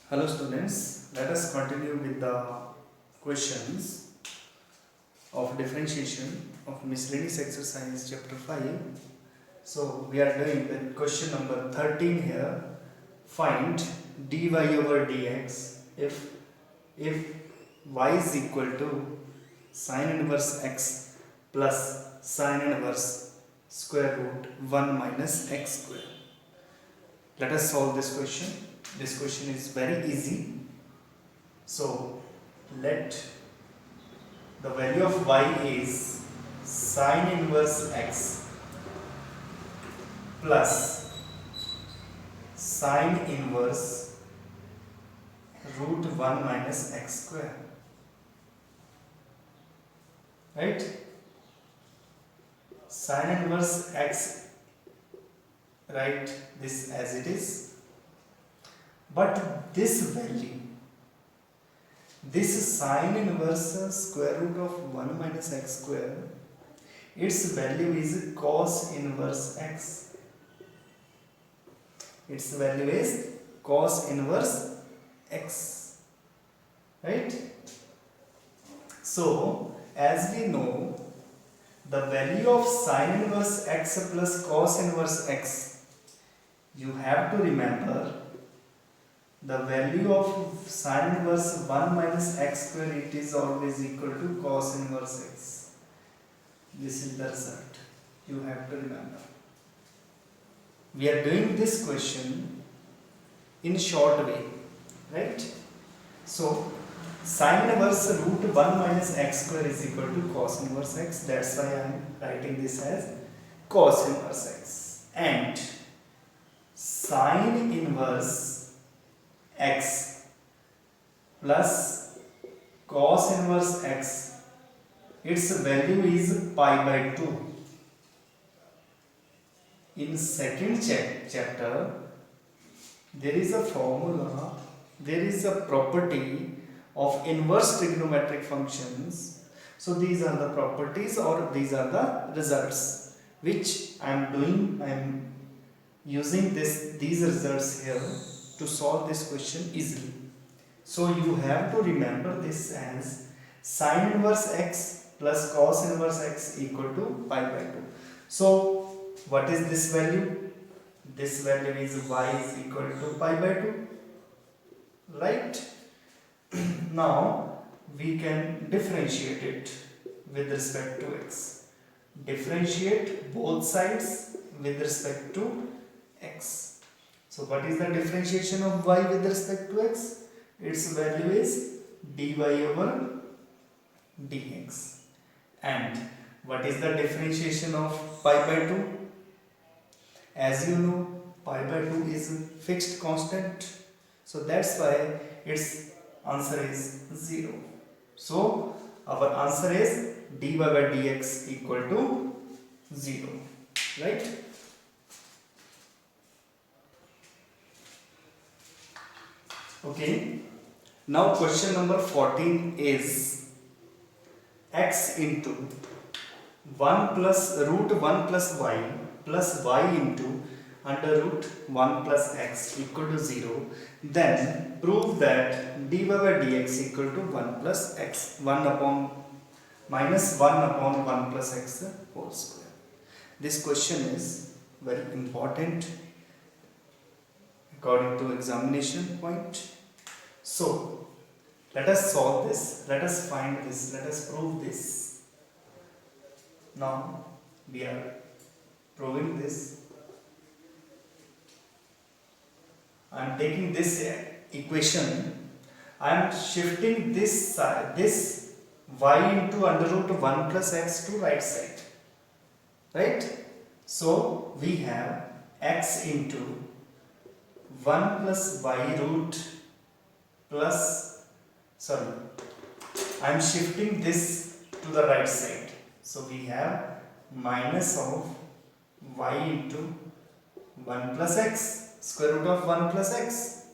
Hello students, let us continue with the questions of differentiation of miscellaneous exercise chapter 5. So we are doing the question number 13 here. Find dy over dx if y is equal to sine inverse x plus sine inverse square root 1 minus x square. Let us solve this question. This question is very easy. So let the value of y is sine inverse x plus sine inverse root 1 minus x square. Right? Sine inverse x, write this as it is. But this value, this sine inverse square root of 1 minus x square, its value is cos inverse x. Its value is cos inverse x. Right? So, as we know, the value of sine inverse x plus cos inverse x, you have to remember the value of sine inverse 1 minus x square, it is always equal to cos inverse x. This is the result. You have to remember. We are doing this question in short way, right? So, sine inverse root 1 minus x square is equal to cos inverse x. That's why I am writing this as cos inverse x. And sine inverse x plus cos inverse x, its value is pi by 2. In second chapter, there is a formula, there is a property of inverse trigonometric functions. So these are the properties or these are the results which I am doing. I am using these results here to solve this question easily. So you have to remember this as sine inverse x plus cos inverse x equal to pi by 2. So what is this value? This value is y is equal to pi by 2. Right? Now we can differentiate it with respect to x. Differentiate both sides with respect to x. So what is the differentiation of y with respect to x? Its value is dy over dx. And what is the differentiation of pi by 2? As you know, pi by 2 is fixed constant. So that's why its answer is 0. So our answer is dy by dx equal to 0. Right? Okay. Now question number 14 is x into 1 plus root 1 plus y into under root 1 plus x equal to 0. Then prove that dy by dx equal to 1 plus x, 1 upon minus 1 upon 1 plus x whole square. This question is very important according to examination point. So let us solve this, let us find this, let us prove this. Now we are proving this. I am taking this equation, I am shifting this side, this y into under root 1 plus x to right side. Right? So we have x into 1 plus y root plus, sorry, I am shifting this to the right side. So we have minus of y into 1 plus x, square root of 1 plus x.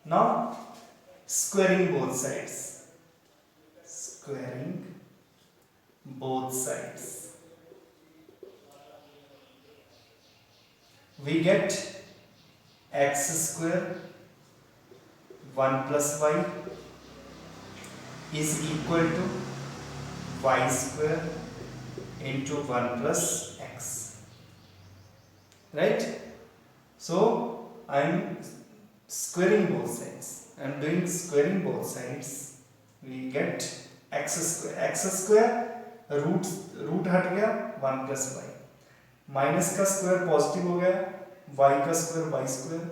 Now squaring both sides. Squaring both sides. We get x square 1 plus y is equal to y square into 1 plus x, right? So I am squaring both sides. I am doing squaring both sides. We get x square root हट गया 1 plus y, minus का square positive हो गया, y का square y square,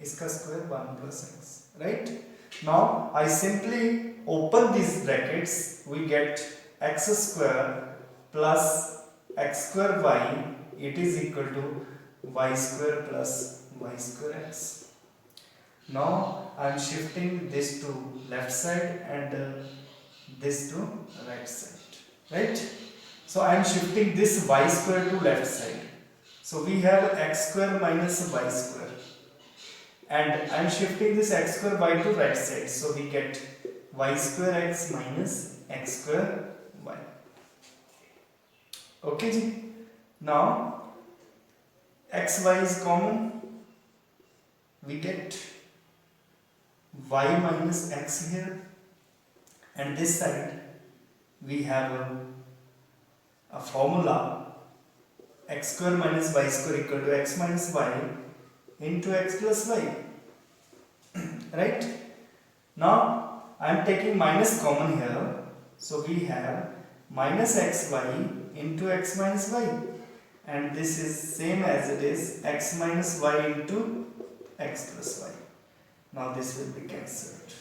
इसका square 1 plus x, right? Now I simply open these brackets. We get x square plus x square y, it is equal to y square plus y square x. Now I am shifting this to left side and this to right side, right? So I am shifting this y square to left side. So we have x square minus y square, and I am shifting this x square y to right side. So we get y square x minus x square y. Okay ji. Now xy is common. We get y minus x here, and this side we have a formula x square minus y square equal to x minus y into x plus y, right? Now I am taking minus common here, so we have minus xy into x minus y, and this is same as it is x minus y into x plus y. Now this will be cancelled,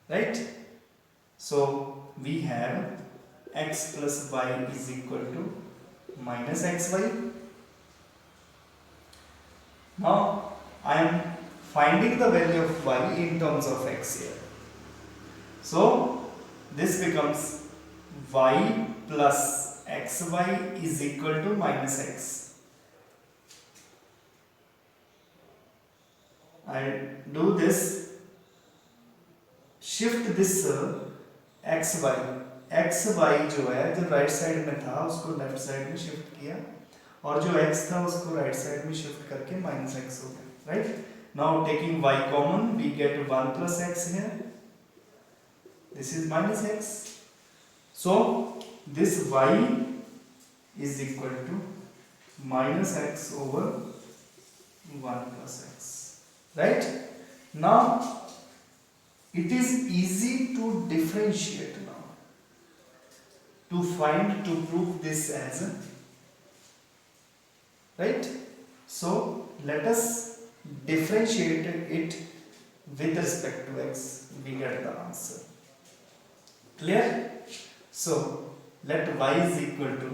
right? So we have x plus y is equal to minus xy. Now I am finding the value of y in terms of x here. So this becomes y plus xy is equal to minus x. I do this, shift this xy जो है जो right side में था उसको left side में shift किया, और जो x था उसको राइट साइड में शिफ्ट करके माइनस x हो गया, right? Now taking y common we get 1 plus x here, this is minus x, so this y is equal to minus x over 1 plus x. Right? Now it is easy to differentiate now, to prove this as a, right? So let us differentiate it with respect to x, we get the answer. Clear? So let y is equal to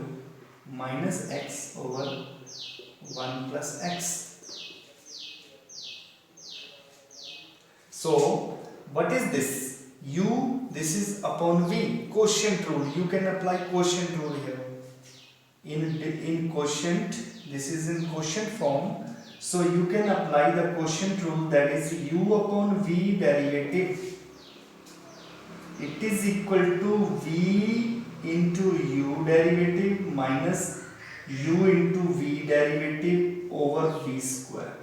minus x over 1 plus x. So what is this? U, this is upon v, quotient rule. You can apply quotient rule here. In quotient, this is in quotient form. So you can apply the quotient rule, that is u upon v derivative. It is equal to v into u derivative minus u into v derivative over v square.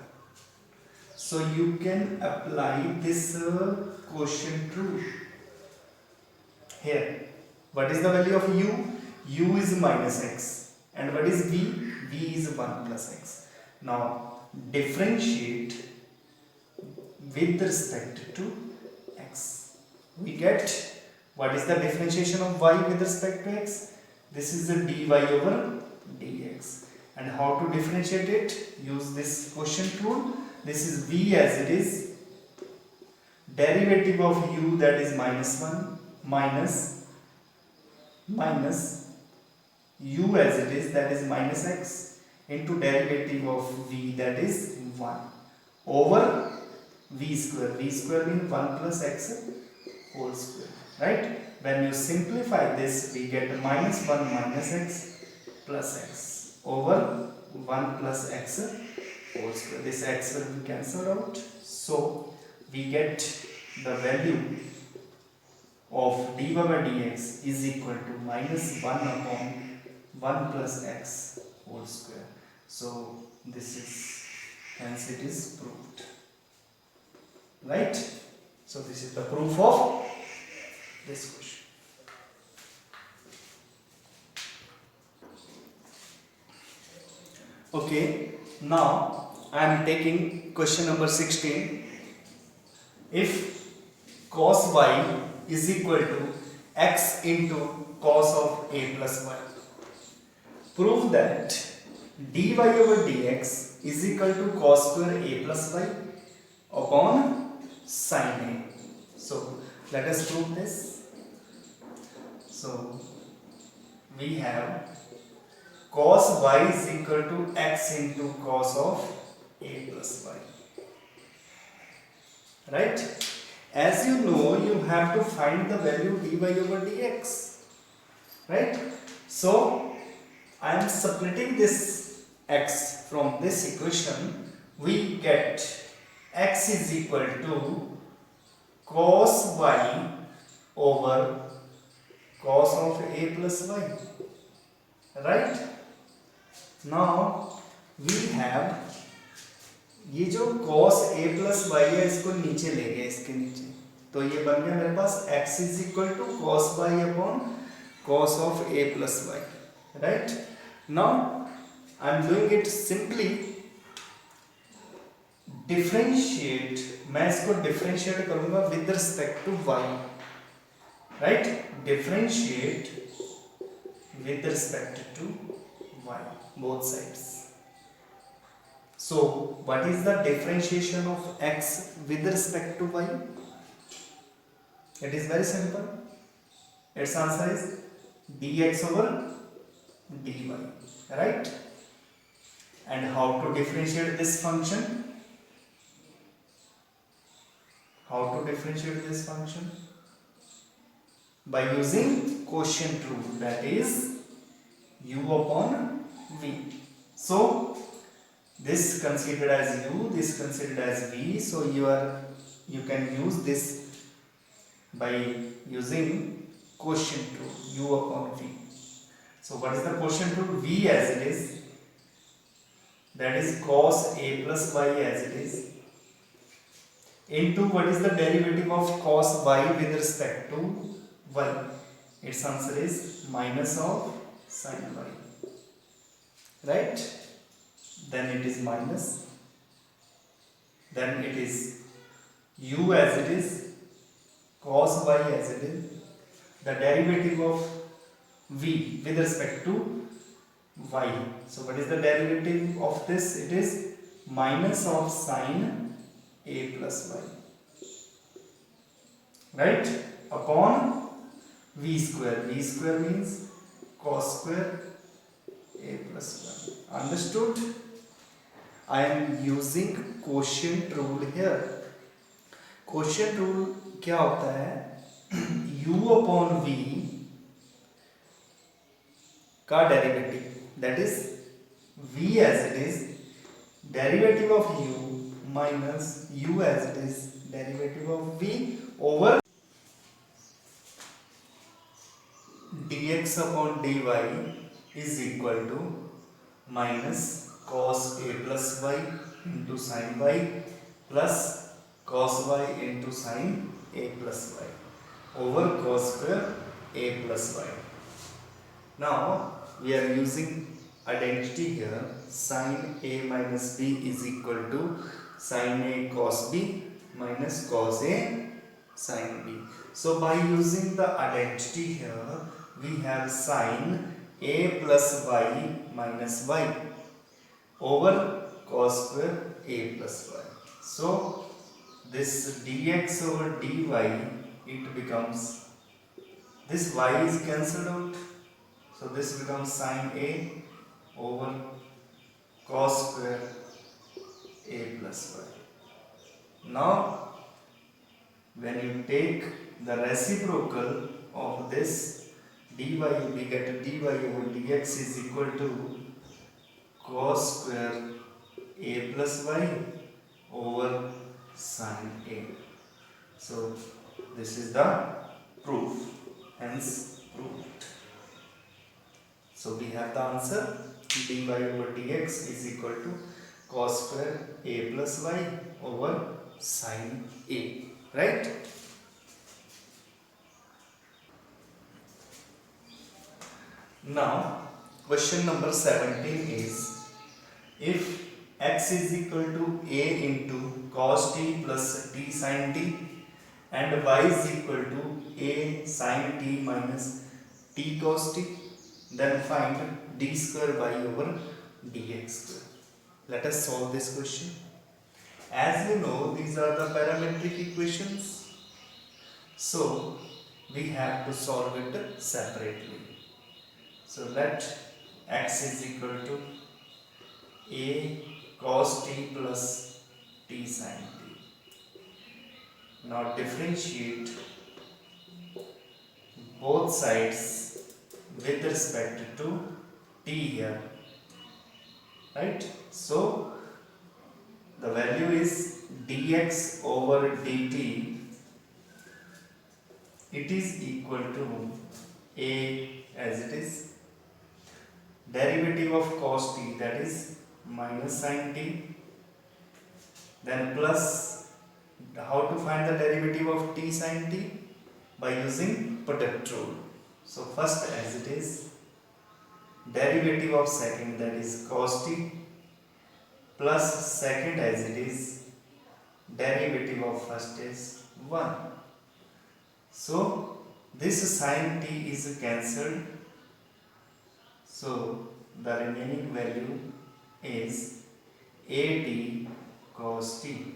So you can apply this quotient rule here. What is the value of u? U is minus x, and what is v? V is 1 plus x. Now differentiate with respect to x. We get, what is the differentiation of y with respect to x? This is the dy over dx. And how to differentiate it? Use this quotient rule. This is v as it is, derivative of u, that is minus 1, minus u as it is, that is minus x, into derivative of v, that is 1, over v square. V square means 1 plus x whole square, right? When you simplify this, we get minus 1 minus x plus x over 1 plus x whole square. This x will be cancelled out, so we get the value of dy by dx is equal to minus 1 upon 1 plus x whole square. So this is, hence it is proved, right? So this is the proof of this question. Okay, now I am taking question number 16. If cos y is equal to x into cos of a plus y, prove that dy over dx is equal to cos square a plus y upon sin a. So let us prove this. So we have cos y is equal to x into cos of a plus y. Right? As you know, you have to find the value dy over dx. Right? So I am splitting this x from this equation. We get x is equal to cos y over cos of a plus y. Right? Now we have ये जो cos a plus y है इसको नीचे ले गए इसके नीचे, तो ये बन गया मेरे पास x is equal to cos y upon cos of a plus y. Right? Now I am doing it simply. Differentiate, मैं इसको differentiate करूँगा with respect to y. Right? Differentiate with respect to y, both sides. So what is the differentiation of x with respect to y? It is very simple. Its answer is dx over dy. Right? And how to differentiate this function? How to differentiate this function? By using quotient rule, that is u upon v. So this considered as u, this considered as v. So you can use this by using quotient rule, u upon v. So what is the quotient rule? V as it is, that is cos a plus y as it is, into what is the derivative of cos y with respect to y? Its answer is minus of sin y. Right? Then it is minus, then it is u as it is, cos y as it is, the derivative of v with respect to y. So what is the derivative of this? It is minus of sin a plus y. Right? Upon v square. V square means cos square a plus y. Understood? I am using quotient rule here. Quotient rule क्या होता है? u upon v का derivative, that is v as it is, derivative of u minus u as it is, derivative of v over dx upon dy is equal to minus cos a plus y into sin y plus cos y into sin a plus y over cos square a plus y. Now we are using identity here. Sin a minus b is equal to sin a cos b minus cos a sin b. So by using the identity here, we have sin a plus y minus y over cos square a plus y. So this dx over dy, it becomes, this y is cancelled out, so this becomes sin a over cos square a plus y. Now when you take the reciprocal of this dy, we get dy over dx is equal to cos square a plus y over sin a. So this is the proof, hence proved. So we have the answer, dy over dx is equal to cos square a plus y over sin a. right? Now question number 17 is, if x is equal to a into cos t plus t sin t and y is equal to a sin t minus t cos t, then find d square y over dx square. Let us solve this question. As you know, these are the parametric equations, so we have to solve it separately. So let x is equal to a cos t plus t sin t. Now differentiate both sides with respect to t here, right? So the value is dx over dt, it is equal to a as it is, derivative of cos t, that is minus sin t, then plus, how to find the derivative of t sin t? By using product rule. So first as it is, derivative of second, that is cos t, plus second as it is, derivative of first is 1. So this sin t is cancelled, so the remaining value is at cos t,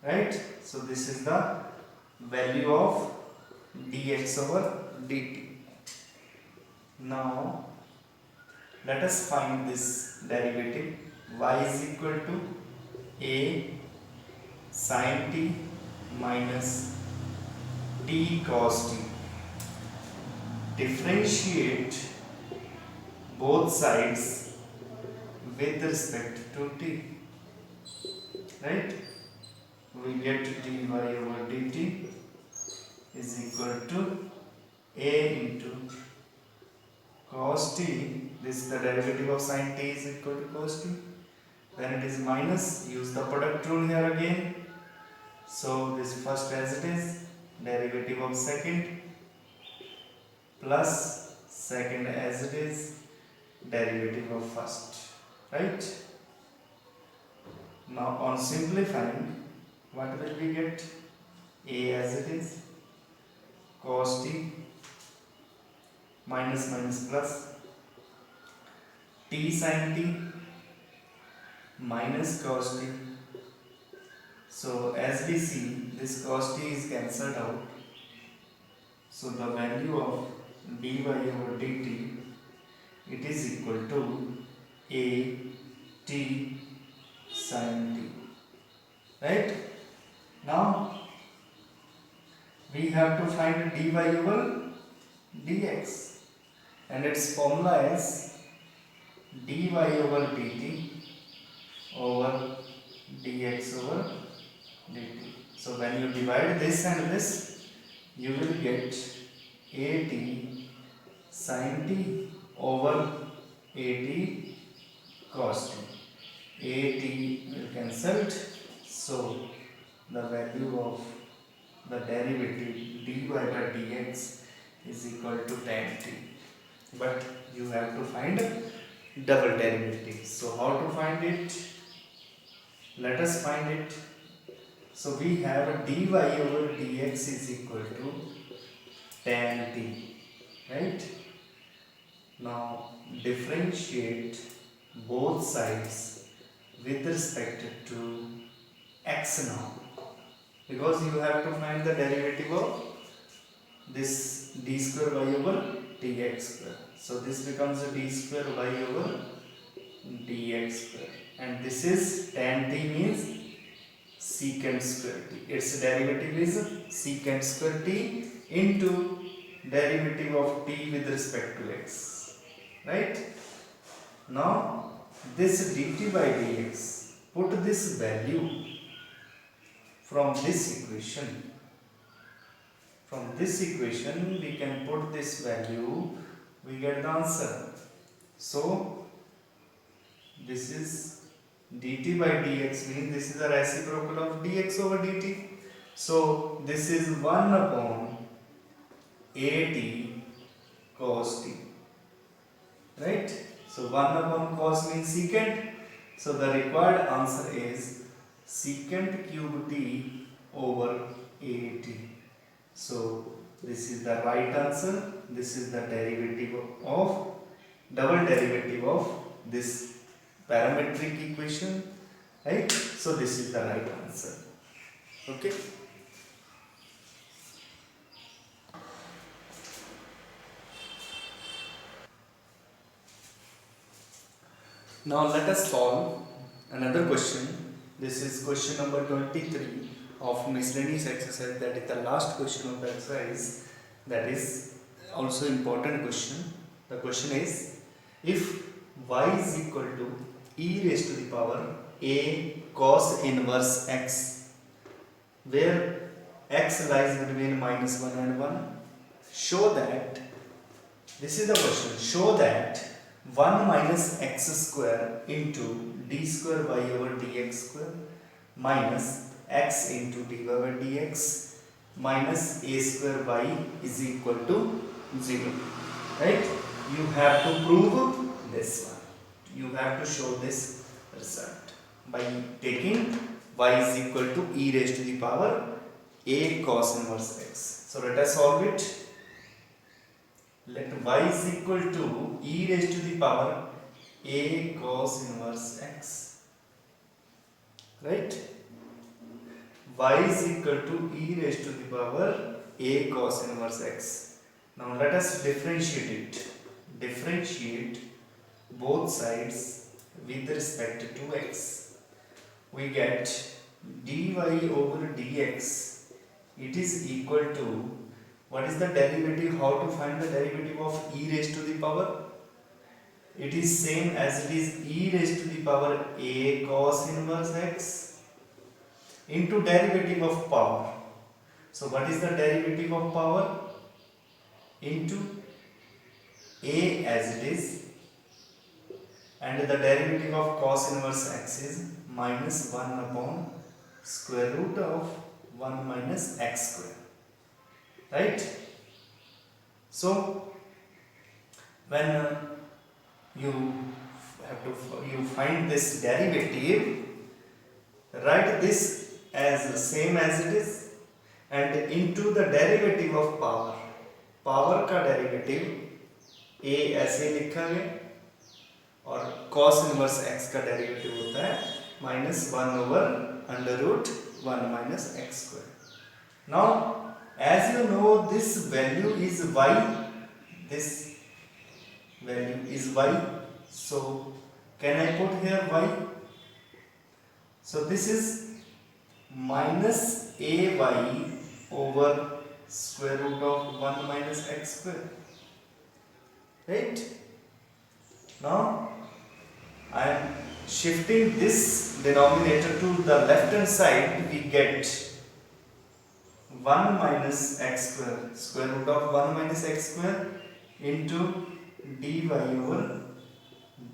right? So this is the value of dx over dt. Now let us find this derivative. Y is equal to a sin t minus t cos t. Differentiate both sides with respect to t, right? We get dy over dt is equal to a into cos t. This is the derivative of sin t is equal to cos t. Then it is minus, use the product rule here again. So this first as it is, derivative of second, plus second as it is, derivative of first, right? Now on simplifying, what will we get? A as it is, cos t, minus minus plus, t sin t minus cos t. So as we see, this cos t is cancelled out, so the value of dy over dt, it is equal to a t sin t, right? Now we have to find dy over dx, and its formula is dy over dt over dx over dt. So when you divide this and this, you will get at sin t over at cos t. At will cancelled, so the value of the derivative dy by dx is equal to tan t. But you have to find double derivative. So how to find it? Let us find it. So we have dy over dx is equal to tan t, right? Now differentiate both sides with respect to x now, because you have to find the derivative of this d square y over dx square. So this becomes a d square y over dx square, and this is tan t means secant square t. Its derivative is secant square t into derivative of t with respect to x, right? Now this dt by dx, put this value from this equation. From this equation we can put this value, we get the answer. So this is dt by dx means this is the reciprocal of dx over dt. So this is 1 upon at cos t, right? So 1 upon cos means secant. So the required answer is secant cube t over at. So this is the right answer. This is the derivative of double derivative of this parametric equation, right? So this is the right answer. Okay. Now let us solve another question. This is question number 23 of miscellaneous exercise. That is the last question of the exercise. That is also important question. The question is, if y is equal to e raised to the power a cos inverse x, where x lies between minus 1 and 1, show that, this is the question, show that 1 minus x square into d square y over dx square minus x into dy by dx minus a square y is equal to 0. Right? You have to prove this one. You have to show this result by taking y is equal to e raised to the power a cos inverse x. So let us solve it. Let y is equal to e raised to the power a cos inverse x. Right? Y is equal to e raised to the power a cos inverse x. Now let us differentiate it. Differentiate both sides with respect to x. We get dy over dx. It is equal to, what is the derivative? How to find the derivative of e raised to the power? It is same as it is e raised to the power a cos inverse x into derivative of power. So what is the derivative of power? Into a as it is, and the derivative of cos inverse x is minus 1 upon square root of 1 minus x square. Right? So when you find this derivative, write this as the same as it is and into the derivative of power. Power का derivative a ऐसे लिखा गया और cos inverse x का derivative होता है minus 1 over under root 1 minus x square. Now as you know, this value is y, this value is y, so can I put here y? So this is minus ay over square root of 1 minus x square, right? Now I am shifting this denominator to the left hand side. We get 1 minus x square, square root of 1 minus x square into dy over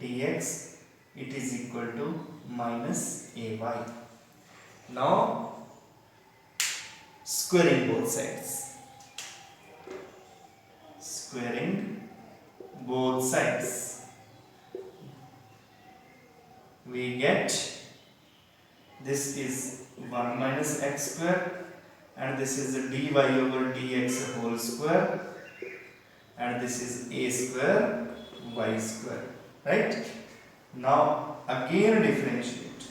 dx. It is equal to minus ay. Now squaring both sides. Squaring both sides. We get, this is 1 minus x square and this is dy over dx whole square and this is a square y square, right? Now again differentiate.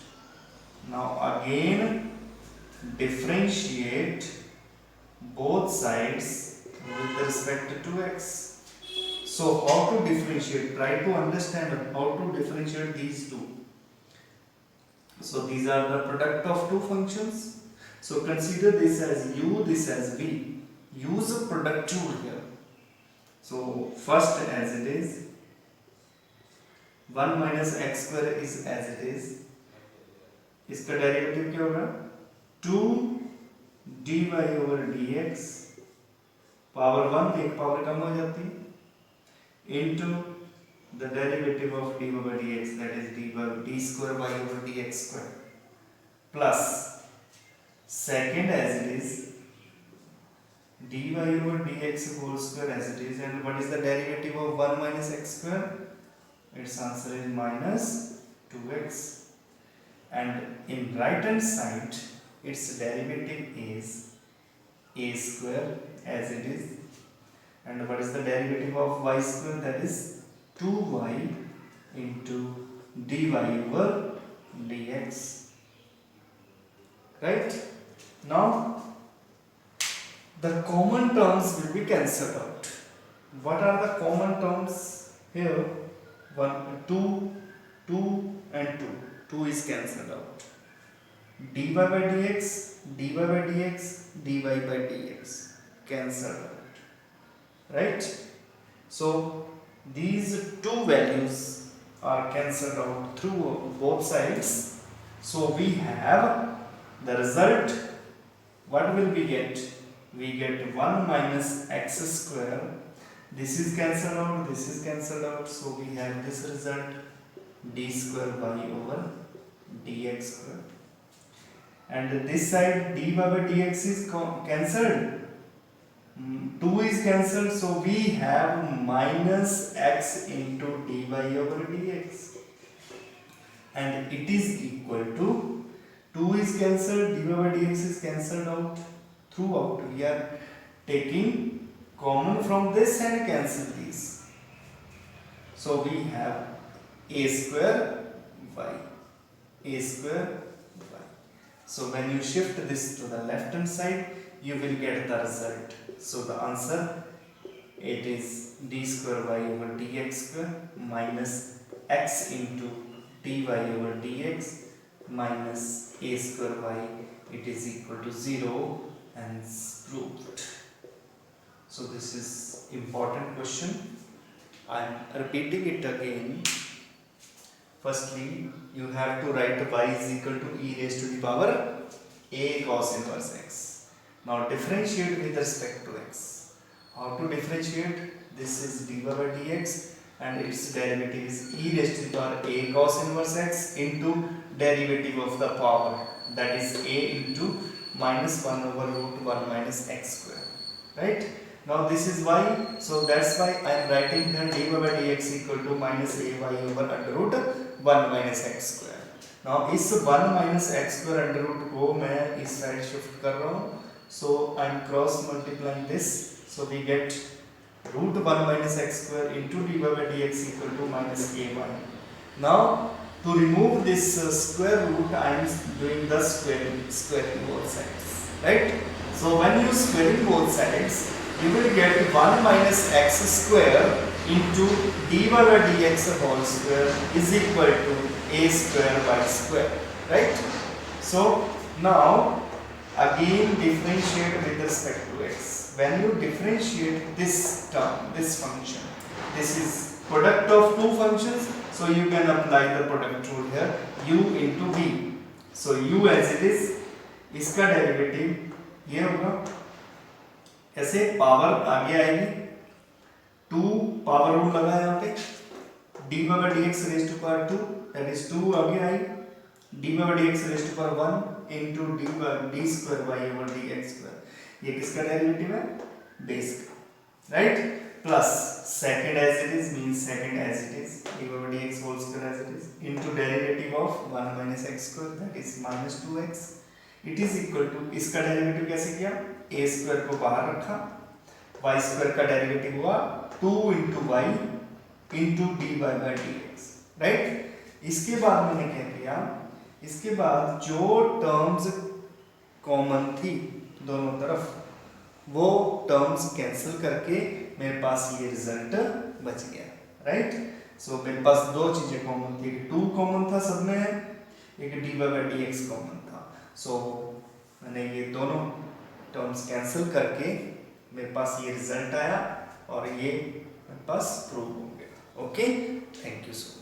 Now again differentiate both sides with respect to x. So how to differentiate? Try to understand how to differentiate these two. So these are the product of two functions. So consider this as u, this as v. Use a product rule here. So first as it is, 1 minus x square is as it is. इसका derivative क्या होगा? 2 dy over dx, power 1 एक power कम हो जाती है, into the derivative of dy over dx, that is d square y over dx square, plus second as it is, dy over dx whole square as it is, and what is the derivative of 1 minus x square? Its answer is minus 2x, and in right hand side its derivative is a square as it is, and what is the derivative of y square? That is 2y into dy over dx, right? Now the common terms will be cancelled out. What are the common terms here? 1 2 2 and 2, 2 is cancelled out. dy by dx, dy by dx, dy by dx cancelled out, right? So these two values are cancelled out through both sides. So we have the result. What will we get? We get 1 minus x square. This is cancelled out, this is cancelled out. So we have this result, d square y over dx square. And this side dy by dx is cancelled. 2 is cancelled, so we have minus x into dy over dx, and it is equal to 2 is cancelled, dy by dx is cancelled out throughout. We are taking common from this and cancel these. So we have a square y, a square y. So when you shift this to the left hand side, you will get the result. So the answer, it is d square y over dx square minus x into dy over dx minus a square y, it is equal to 0, and proved. So this is important question. I am repeating it again. Firstly, you have to write y is equal to e raised to the power a cos inverse x. Now differentiate with respect to x. How to differentiate? This is dy by dx and its derivative is e raised to the power a cos inverse x into derivative of the power, that is a into minus 1 over root 1 minus x square, right? Now this is y, so that's why I am writing here dy by dx equal to minus ay over under root 1 minus x square. Now इस 1 minus x square under root को मैं इस side shift कर रहा हूँ, so I am cross multiplying this, so we get root 1 minus x square into dy by dx equal to minus ay. Now to remove this square root, I am doing the squaring both sides, right? So when you squaring both sides, you will get 1 minus x square into dy by dx whole square is equal to a square y square, right? So now again differentiate with respect to x. When you differentiate this term, this function, this is product of two functions, so you can apply the product rule here, u into v. So u as it is, इसका derivative ये होगा, ऐसे power आगे आएगी, 2 power rule लगा यहाँ पे, dy by dx raised to power 2, that is 2 आगे आई, dy by dx raised to power 1 into d square y over dx square. ये किसका डेरिवेटिव है? बेस का, right? Plus second as it is means second as it is, dy by dx whole square as it is, into derivative of 1 minus x square, that is minus 2x. It is equal to, इसका derivative कैसे किया? a square को बाहर रखा, y square का derivative हुआ 2 into y into dy by dx, right? इसके बाद मैंने क्या किया? इसके बाद जो टर्म्स कॉमन थी दोनों तरफ, वो टर्म्स कैंसिल करके मेरे पास ये रिजल्ट बच गया, राइट? सो मेरे पास दो चीजें कॉमन थी, 2 कॉमन था सब में, एक dy by dx कॉमन था. सो मैंने ये दोनों टर्म्स कैंसिल करके मेरे पास ये रिजल्ट आया और ये मेरे पास प्रूव हो गया. Okay, thank you so much.